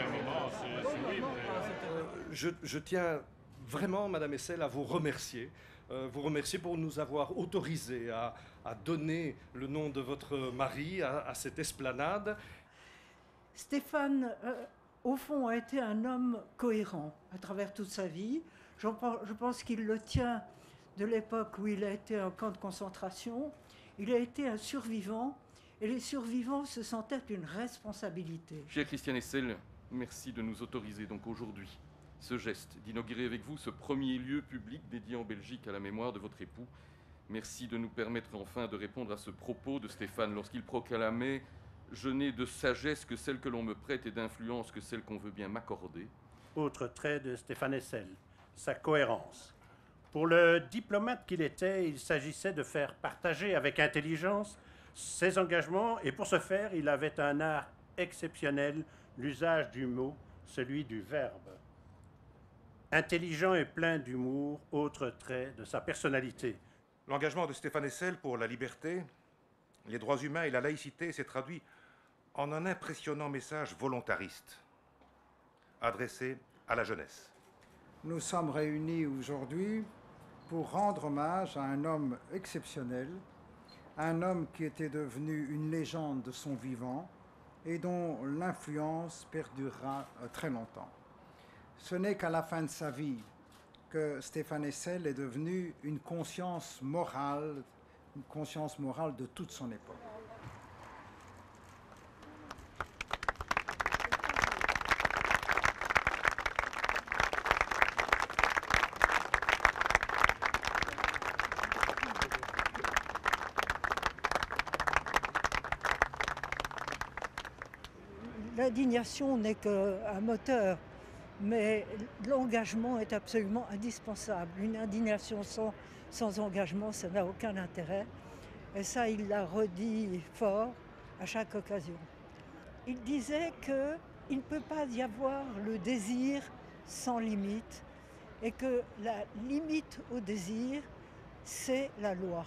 un moment sublime. Je tiens vraiment, Madame Hessel, à vous remercier. Vous remercier pour nous avoir autorisé à donner le nom de votre mari à cette esplanade. Stéphane, au fond, a été un homme cohérent à travers toute sa vie. Je pense qu'il le tient de l'époque où il a été en camp de concentration. Il a été un survivant et les survivants se sentaient une responsabilité. Cher Christian Hessel, merci de nous autoriser donc aujourd'hui ce geste d'inaugurer avec vous ce premier lieu public dédié en Belgique à la mémoire de votre époux. Merci de nous permettre enfin de répondre à ce propos de Stéphane lorsqu'il proclamait « Je n'ai de sagesse que celle que l'on me prête et d'influence que celle qu'on veut bien m'accorder ». Autre trait de Stéphane Hessel, sa cohérence. Pour le diplomate qu'il était, il s'agissait de faire partager avec intelligence ses engagements et pour ce faire, il avait un art exceptionnel, l'usage du mot, celui du verbe. Intelligent et plein d'humour, autre trait de sa personnalité. L'engagement de Stéphane Hessel pour la liberté, les droits humains et la laïcité s'est traduit en un impressionnant message volontariste adressé à la jeunesse. Nous sommes réunis aujourd'hui pour rendre hommage à un homme exceptionnel, un homme qui était devenu une légende de son vivant et dont l'influence perdurera très longtemps. Ce n'est qu'à la fin de sa vie que Stéphane Hessel est devenu une conscience morale de toute son époque. L'indignation n'est qu'un moteur, mais l'engagement est absolument indispensable. Une indignation sans engagement, ça n'a aucun intérêt. Et ça, il l'a redit fort à chaque occasion. Il disait qu'il ne peut pas y avoir le désir sans limite et que la limite au désir, c'est la loi.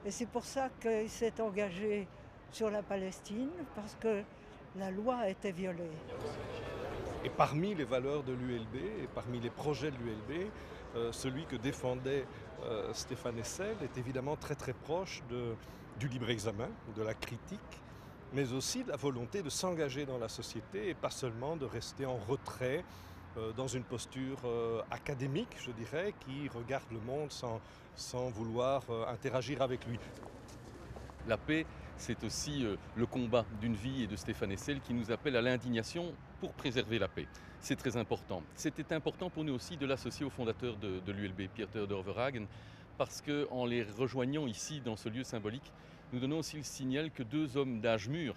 Et c'est pour ça qu'il s'est engagé sur la Palestine, parce que la loi était violée. Et parmi les valeurs de l'ULB et parmi les projets de l'ULB, celui que défendait Stéphane Hessel est évidemment très très proche du libre examen, de la critique, mais aussi de la volonté de s'engager dans la société et pas seulement de rester en retrait dans une posture académique, je dirais, qui regarde le monde sans vouloir interagir avec lui. La paix, c'est aussi le combat d'une vie et de Stéphane Hessel qui nous appelle à l'indignation pour préserver la paix. C'est très important. C'était important pour nous aussi de l'associer au fondateur de l'ULB, Pierre Theodor Verhagen, parce qu'en les rejoignant ici dans ce lieu symbolique, nous donnons aussi le signal que deux hommes d'âge mûr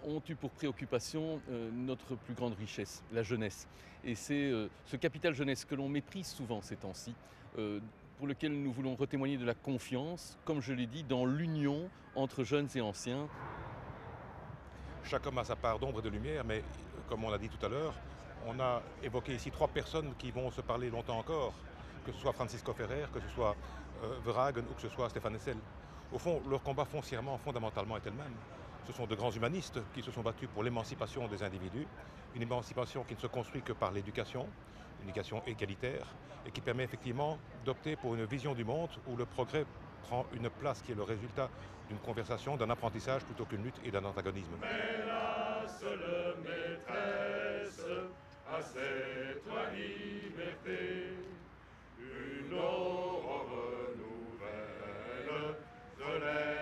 ont eu pour préoccupation notre plus grande richesse, la jeunesse. Et c'est ce capital jeunesse que l'on méprise souvent ces temps-ci, pour lequel nous voulons retémoigner de la confiance, comme je l'ai dit, dans l'union entre jeunes et anciens. Chaque homme a sa part d'ombre et de lumière, mais comme on l'a dit tout à l'heure, on a évoqué ici trois personnes qui vont se parler longtemps encore, que ce soit Francisco Ferrer, que ce soit Verhagen ou que ce soit Stéphane Hessel. Au fond, leur combat foncièrement, fondamentalement est le même. Ce sont de grands humanistes qui se sont battus pour l'émancipation des individus, une émancipation qui ne se construit que par l'éducation, une éducation égalitaire, et qui permet effectivement d'opter pour une vision du monde où le progrès prend une place qui est le résultat d'une conversation, d'un apprentissage plutôt qu'une lutte et d'un antagonisme. Mais la seule maîtresse à cette toi liberté, une aurore nouvelle de l'air.